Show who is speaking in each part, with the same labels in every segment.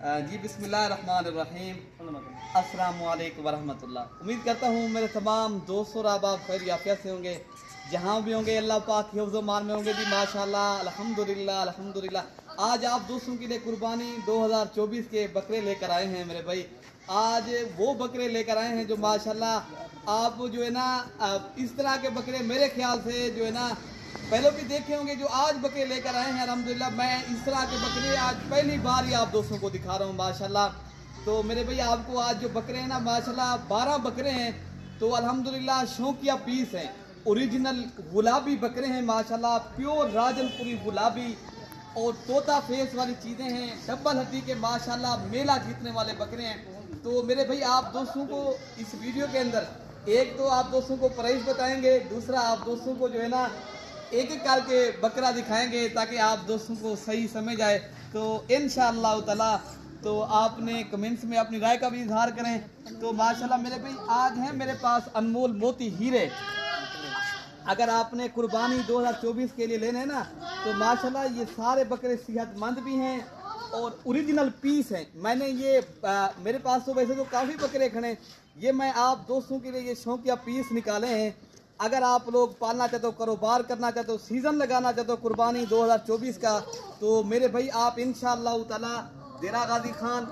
Speaker 1: जी बिस्मिल्लाहिर्रहमानिर्रहीम। अस्सलामु अलैकुम वरहमतुल्लाह। उम्मीद करता हूँ मेरे तमाम दोस्तों और अहबाब खैर याफियत से होंगे, जहाँ भी होंगे अल्लाह पाक के हिफ्ज़ मान में होंगे जी माशाल्लाह अल्हम्दुलिल्लाह अल्हम्दुलिल्लाह। आज आप दोस्तों के लिए कुर्बानी 2024 के बकरे लेकर आए हैं मेरे भाई। आज वो बकरे लेकर आए हैं जो माशाल्लाह आप जो है ना इस तरह के बकरे मेरे ख्याल से जो है ना पहले भी देखे होंगे, जो आज बकरे लेकर आए हैं अल्हम्दुलिल्लाह। मैं इस तरह के बकरे आज पहली बार ही आप दोस्तों को दिखा रहा हूँ माशाल्लाह। तो मेरे भाई आपको आज जो बकरे हैं ना माशाल्लाह 12 बकरे हैं, तो अल्हम्दुलिल्लाह शौकिया पीस हैं, ओरिजिनल गुलाबी बकरे हैं माशाल्लाह, प्योर राजनपुरी गुलाबी और तोता फेस वाली चीज़ें हैं, डबल हड्डी के माशाल्लाह मेला जीतने वाले बकरे हैं। तो मेरे भाई आप दोस्तों को इस वीडियो के अंदर एक तो आप दोस्तों को प्राइस बताएंगे, दूसरा आप दोस्तों को जो है ना एक एक करके बकरा दिखाएंगे ताकि आप दोस्तों को सही समझ आए। तो इंशाअल्लाह ताला तो आपने कमेंट्स में अपनी राय का भी इजहार करें। तो माशाल्लाह मेरे भाई आज हैं मेरे पास अनमोल मोती हीरे। अगर आपने कुर्बानी 2024 के लिए लेने हैं ना तो माशाल्लाह ये सारे बकरे सेहतमंद भी हैं और ओरिजिनल पीस हैं। मैंने ये मेरे पास तो वैसे तो काफ़ी बकरे खड़े हैं, ये मैं आप दोस्तों के लिए ये शौकिया पीस निकाले हैं। अगर आप लोग पालना चाहते हो, कारोबार करना चाहते हो, सीज़न लगाना चाहते हो कुर्बानी 2024 का, तो मेरे भाई आप इंशाअल्लाह ताला देरा गाजी खान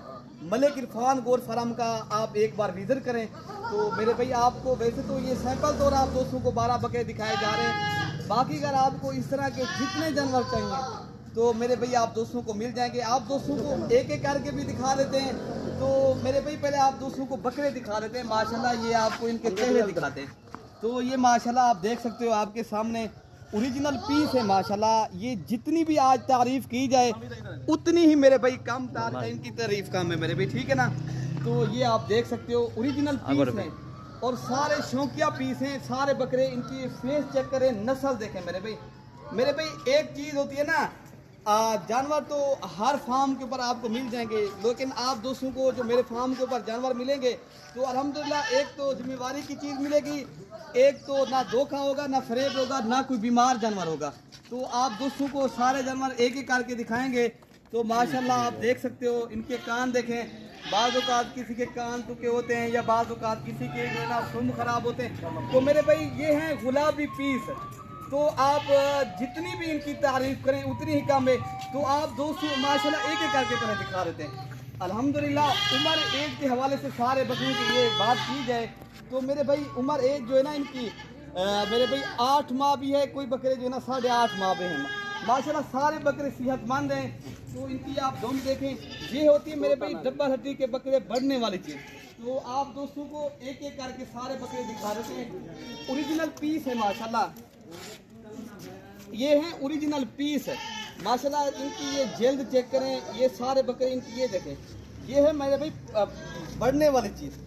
Speaker 1: मलिक इरफान गोर फार्म का आप एक बार विजिट करें। तो मेरे भाई आपको वैसे तो ये सैंपल तौर आप दोस्तों को 12 बकरे दिखाए जा रहे हैं, बाकी अगर आपको इस तरह के जितने जानवर चाहिए तो मेरे भाई आप दोस्तों को मिल जाएंगे। आप दोस्तों को एक एक करके भी दिखा देते हैं। तो मेरे भाई पहले आप दोस्तों को बकरे दिखा देते हैं माशाल्लाह, ये आपको इनके चेहरे दिखाते हैं। तो ये माशाल्लाह आप देख सकते हो आपके सामने ओरिजिनल पीस है माशाल्लाह। ये जितनी भी आज तारीफ की जाए उतनी ही मेरे भाई कम इनकी तारीफ कम है मेरे भाई, ठीक है ना। तो ये आप देख सकते हो ओरिजिनल पीस है और सारे शौकिया पीस हैं सारे बकरे। इनकी फेस चेक करें, नस्ल देखें मेरे भाई। मेरे भाई एक चीज़ होती है ना जानवर तो हर फार्म के ऊपर आपको मिल जाएंगे, लेकिन आप दोस्तों को जो मेरे फार्म के ऊपर जानवर मिलेंगे तो अल्हम्दुलिल्लाह एक तो जिम्मेवारी की चीज़ मिलेगी, एक तो ना धोखा होगा, ना फरेब होगा, ना कोई बीमार जानवर होगा। तो आप दोस्तों को सारे जानवर एक एक करके दिखाएंगे। तो माशाल्लाह आप देख सकते हो इनके कान देखें, बाज़ औक़ात किसी के कान टुके होते हैं या बाज़ औक़ात किसी के जो है ना सुन खराब होते हैं। तो मेरे भाई ये हैं गुलाबी पीस। तो आप जितनी भी इनकी तारीफ करें उतनी ही कम है। तो आप दोस्तों माशाल्लाह एक एक करके तरह दिखा देते हैं अल्हम्दुलिल्लाह। उम्र एज के हवाले से सारे बकरों की ये बात की जाए तो मेरे भाई उम्र एज जो है ना इनकी मेरे भाई 8 माह भी है, कोई बकरे जो है ना 8.5 माह भी हैं माशाल्लाह। सारे बकरे सेहतमंद हैं। तो इनकी आप दोनों देखें, ये होती है मेरे भाई डब्बल हड्डी के बकरे बढ़ने वाली चीज़। तो आप दोस्तों को एक एक करके सारे बकरे दिखा देते हैं। ओरिजिनल पीस है माशाल्लाह, ये हैं ओरिजिनल पीस है माशाल्लाह। इनकी ये जल्द चेक करें, ये सारे बकरे इनकी ये देखें, ये है मेरे भाई बढ़ने वाली चीज़।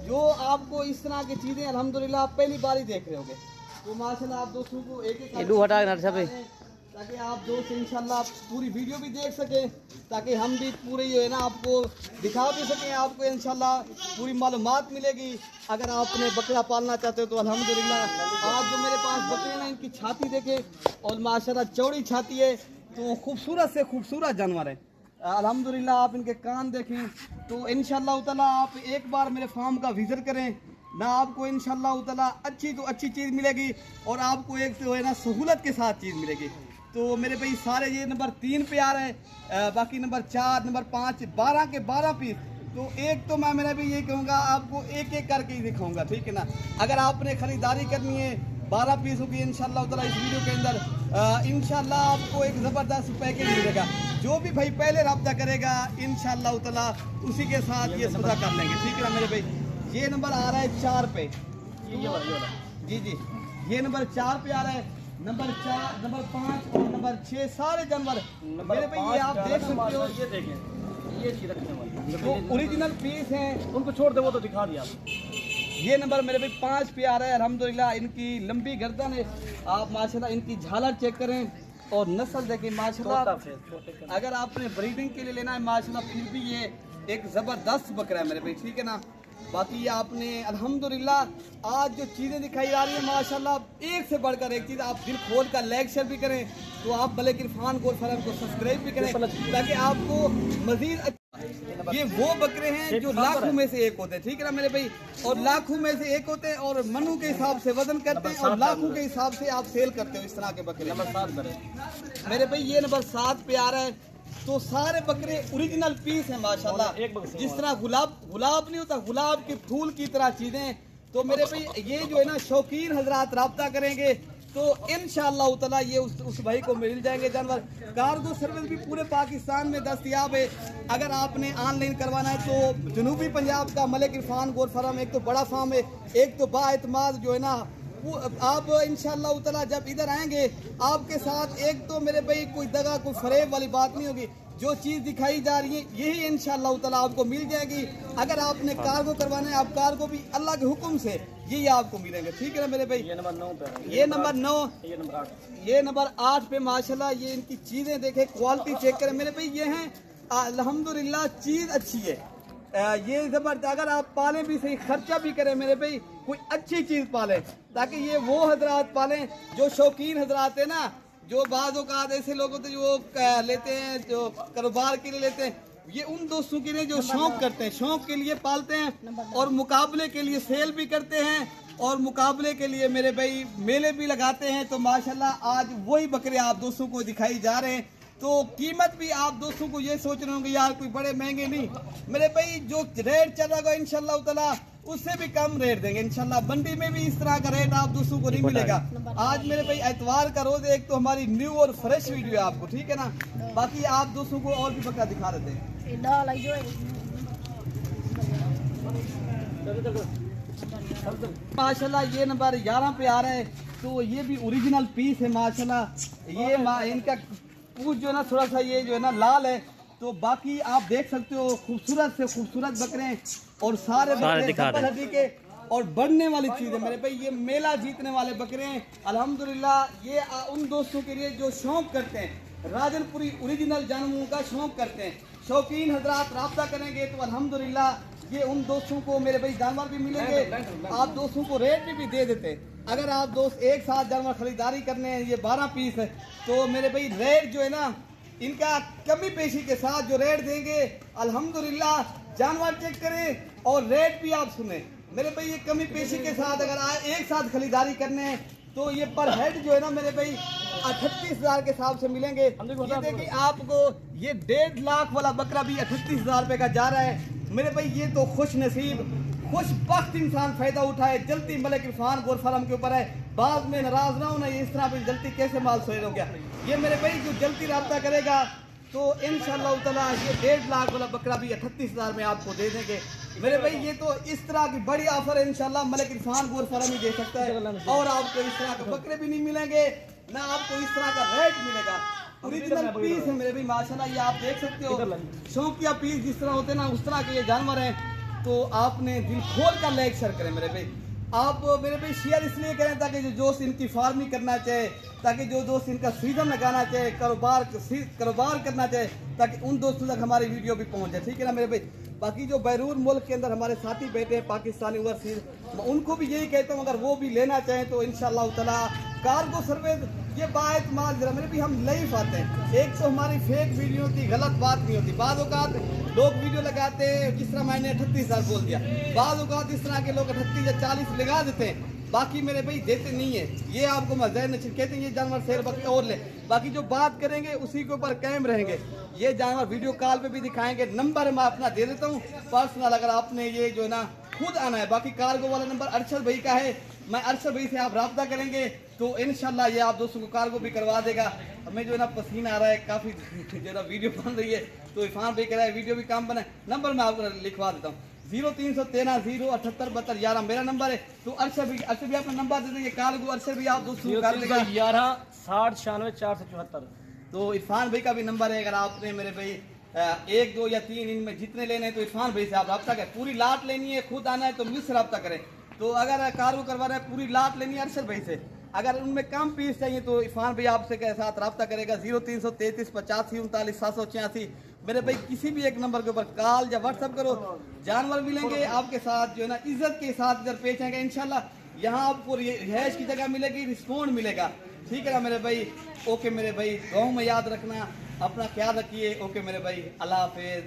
Speaker 1: जो आपको इस तरह की चीज़ें अल्हम्दुलिल्लाह आप पहली बार ही देख रहे होंगे। तो माशाल्लाह आप दोस्तों को एक एक ताकि आप दोस्त इंशाल्लाह पूरी वीडियो भी देख सकें, ताकि हम भी पूरी जो है ना आपको दिखा भी सकें, आपको इंशाल्लाह पूरी मालूमात मिलेगी। अगर आपने बकरा पालना चाहते हो तो अल्हम्दुलिल्लाह आज जो मेरे पास बकरे हैं इनकी छाती देखें और माशाल्लाह चौड़ी छाती है, तो खूबसूरत से खूबसूरत जानवर है अल्हम्दुलिल्लाह। आप इनके कान देखें। तो इंशाल्लाह ताला आप एक बार मेरे फार्म का विजिट करें ना, आपको इंशाल्लाह ताला अच्छी तो अच्छी चीज़ मिलेगी और आपको एक जो है ना सहूलत के साथ चीज़ मिलेगी। तो मेरे भाई सारे ये नंबर 3 पे आ रहे हैं, बाकी नंबर 4 नंबर 5 12 के 12 पीस। तो एक तो मैं मेरा भी ये कहूँगा आपको एक एक करके ही दिखाऊंगा, ठीक है ना। अगर आपने ख़रीदारी करनी है 12 पीसों की इंशाल्लाह ताला इस वीडियो के अंदर इंशाल्लाह आपको एक ज़बरदस्त पैकेज मिलेगा। जो भी भाई पहले रब्ता करेगा इंशाल्लाह ताला उसी के साथ ये सौदा कर लेंगे, ठीक है ना मेरे भाई। ये नंबर आ रहा है 4 पे, जी जी ये नंबर 4 पे आ रहा है। नंबर 4 नंबर 5 और नंबर 6 सारे जानवर मेरे भाई ये आप देख सकते हो। ये देखें, ये रखने वाले जो ओरिजिनल पीस हैं उनको छोड़ दे, वो तो दिखा दिया। ये नंबर मेरे भाई 5 पे आ रहा है अल्हम्दुलिल्लाह। इनकी लंबी गर्दन है, आप माशाल्लाह इनकी झालर चेक करें और नस्ल देखें माशाल्लाह। अगर आपने ब्रीडिंग के लिए लेना है माशाल्लाह फिर भी ये एक ज़बरदस्त बकरा है मेरे भाई, ठीक है ना। बाकी ये आपने अल्हम्दुलिल्लाह आज जो चीज़ें दिखाई जा रही है माशाल्लाह एक से बढ़कर एक चीज़, आप दिल खोल कर लाइक शेयर भी करें, तो आप मलिक इरफान गोल्ड फार्म को सब्सक्राइब भी करें ताकि आपको मजीद। ये वो बकरे हैं जो लाखों में से एक होते हैं, ठीक है ना मेरे भाई, और लाखों में से एक होते हैं और मनों के हिसाब से वजन करते हैं और लाखों के हिसाब से आप सेल करते हो इस तरह के बकरे।
Speaker 2: नंबर 7
Speaker 1: मेरे भाई ये नंबर 7 पे आ रहा है। तो सारे बकरे ओरिजिनल पीस है माशाल्लाह, जिस तरह गुलाब नहीं होता, गुलाब के फूल की तरह चीजें। तो मेरे भाई ये जो है ना शौकीन हजरात राब्ता करेंगे तो इंशाअल्लाह ताला ये उस भाई को मिल जाएंगे जानवर। कार्गो सर्विस भी पूरे पाकिस्तान में दस्तयाब है। अगर आपने ऑनलाइन करवाना है तो जनूबी पंजाब का मलिक इरफान गोल्ड फार्म एक तो बड़ा फार्म है, एक तो बाएतमाद जो है ना वो आप इंशाअल्लाह ताला जब इधर आएंगे आपके साथ एक तो मेरे भाई कोई दगा कोई फरेब वाली बात नहीं होगी। जो चीज़ दिखाई जा रही है यही इंशाअल्लाह ताला आपको मिल जाएगी। अगर आपने कार्गो करवाना है आप कार्गो भी अल्लाह के हुक्म से यही आपको मिलेंगे, ठीक है ना मेरे भाई।
Speaker 2: ये नंबर 9 पे,
Speaker 1: ये नंबर 9,
Speaker 2: ये नंबर 8,
Speaker 1: ये नंबर 8 पे माशाल्लाह ये इनकी चीज़ें देखें, क्वालिटी चेक करें मेरे भाई। ये हैं अल्हम्दुलिल्लाह चीज़ अच्छी है, ये जबरदस्त। अगर आप पालें भी सही, खर्चा भी करें मेरे भाई, कोई अच्छी चीज़ पालें ताकि ये वो हजरात पालें जो शौकीन हजरात है ना, जो बाज़ औक़ात ऐसे लोग होते हैं जो लेते हैं जो कारोबार के लिए लेते हैं, ये उन दोस्तों के लिए जो शौक करते हैं, शौक के लिए पालते हैं और मुकाबले के लिए सेल भी करते हैं और मुकाबले के लिए मेरे भाई मेले भी लगाते हैं। तो माशाल्लाह आज वही बकरे आप दोस्तों को दिखाई जा रहे हैं। तो कीमत भी आप दोस्तों को ये सोच रहे होंगे यार कोई बड़े महंगे नहीं, मेरे भाई जो रेट चल रहा होगा इंशाल्लाह ताला उससे भी कम रेट देंगे इंशाल्लाह। मंडी में भी इस तरह का रेट आप दोस्तों को नहीं मिलेगा। आज मेरे भाई एतवार का रोज एक तो हमारी न्यू और फ्रेश वीडियो है आपको, ठीक है ना। बाकी आप दोस्तों को और भी बकरा दिखा देते हैं। माशाल्लाह ये नंबर 11 पे आ रहा है। तो ये भी ओरिजिनल पीस है माशाल्लाह। ये इनका पूछ जो है ना थोड़ा सा ये जो है ना लाल है, तो बाकी आप देख सकते हो खूबसूरत से खूबसूरत बकरे और सारे बकरे हड्डी के और बढ़ने वाली चीज है मेरे भाई। ये मेला जीतने वाले बकरे हैं अल्हम्दुलिल्लाह। ये उन दोस्तों के लिए जो शौक करते हैं, राजनपुरी ओरिजिनल जानवरों का शौक करते हैं, शौकीन हजरात राब्ता करेंगे तो अल्हम्दुलिल्लाह ये उन दोस्तों को मेरे भाई जानवर भी मिलेंगे। आप दोस्तों को रेट भी दे देते हैं। अगर आप दोस्त एक साथ जानवर खरीदारी करने हैं, ये 12 पीस है, तो मेरे भाई रेट जो है ना इनका कमी पेशी के साथ जो रेट देंगे अल्हम्दुलिल्लाह। जानवर चेक करें और रेट भी आप सुने मेरे भाई। ये कमी पेशी के साथ अगर एक साथ खरीदारी करने हैं तो ये पर हेड जो है ना मेरे भाई 38,000 के हिसाब से मिलेंगे। ये देखिए आपको ये 1.5 लाख वाला बकरा भी 38,000 रुपए का जा रहा है मेरे भाई। ये तो खुश नसीब खुशबख्त इंसान फायदा उठाए। जल्दी मलिक इरफान गोल्ड फार्म के ऊपर है, बाद में नाराज ना होना, ये इस तरह भी जल्दी कैसे माल सेल हो गया। ये मेरे भाई जो जल्दी रब्ता करेगा तो इंशाअल्लाह ताला ये 1.5 लाख वाला बकरा भी 38,000 में आपको दे देंगे मेरे भाई। ये तो इस तरह की बड़ी ऑफर है इंशाअल्लाह मलिक इरफान गोल्ड फार्म ही दे सकता है। और आपको इस तरह के बकरे भी नहीं मिलेंगे ना आपको इस तरह का रेट मिलेगा। ओरिजिनल पीस है मेरे भाई माशाल्लाह। ये आप देख सकते हो शौकिया पीस जिस तरह होते हैं ना उस तरह के ये जानवर हैं। तो आपने दिल खोल कर लाइक शेयर करें मेरे भाई। आप मेरे भाई शेयर इसलिए करें ताकि जो दोस्त इनकी फार्मिंग करना चाहे, ताकि जो दोस्त इनका सीजन लगाना चाहे, कारोबार करना चाहे, ताकि उन दोस्तों तक हमारी वीडियो भी पहुंच जाए, ठीक है ना मेरे भाई। बाकी जो बैरून मुल्क के अंदर हमारे साथी बैठे हैं पाकिस्तानी ओवरसीज, उनको भी यही कहता हूँ अगर वो भी लेना चाहें तो इंशाअल्लाह ताला कार्गो सर्विस ये बाएतमाद जरा मेरे भी हम लाइव आते हैं। एक तो हमारी फेक वीडियो होती, गलत बात नहीं होती। बाद औकात लोग वीडियो लगाते हैं जिस तरह मैंने 38,000 बोल दिया, बाद औकात इस तरह के लोग 38 या 40 लगा देते हैं, बाकी मेरे भाई देते नहीं है। ये आपको मज़ेर कहते हैं ये जानवर शेर बकरे और ले, बाकी जो बात करेंगे उसी के ऊपर कायम रहेंगे। ये जानवर वीडियो कॉल पे भी दिखाएंगे। नंबर मैं अपना दे देता हूँ पर्सनल, अगर आपने ये जो है ना खुद आना है। बाकी कार्गो वाला नंबर अरशद भाई का है, मैं अरशद भाई से आप रब्ता करेंगे तो इंशाल्लाह ये आप दोस्तों को कार्गो भी करवा देगा। हमें जो है ना पसीना आ रहा है काफ़ी, जो है ना वीडियो बन रही है तो इरफान भाई कह रहा है वीडियो भी काम बना। नंबर मैं आपको लिखवा देता हूँ 0313 078 72 11 मेरा नंबर है। तो अरशद भी अपना नंबर दे देंगे कार्गो। अरशद भी आप दोस्तों को कर देगा
Speaker 2: 11 60 96 474।
Speaker 1: तो इरफान भाई का भी नंबर है। अगर आपने मेरे भाई 1 2 या 3 इनमें जितने लेने हैं तो इरफान भाई से आप रब्ता करें। पूरी लाट लेनी है, खुद आना है तो मुझसे रब्ता करें। तो अगर कार्गो करवाना है पूरी लाट लेनी है अरशद भाई से। अगर उनमें कम पीस चाहिए तो इरफान भाई आपसे के साथ रब्ता करेगा 0333 85 39 786। मेरे भाई किसी भी एक नंबर के ऊपर कॉल या व्हाट्सएप करो, जानवर मिलेंगे आपके साथ जो है ना इज्जत के साथ इधर पेश आएंगे इंशाल्लाह। यहाँ आपको रिहाइश की जगह मिलेगी, रिस्पॉन्ड मिलेगा, ठीक है ना मेरे भाई। ओके मेरे भाई, गाँव में याद रखना, अपना ख्याल रखिए। ओके मेरे भाई, अल्लाह हाफिज।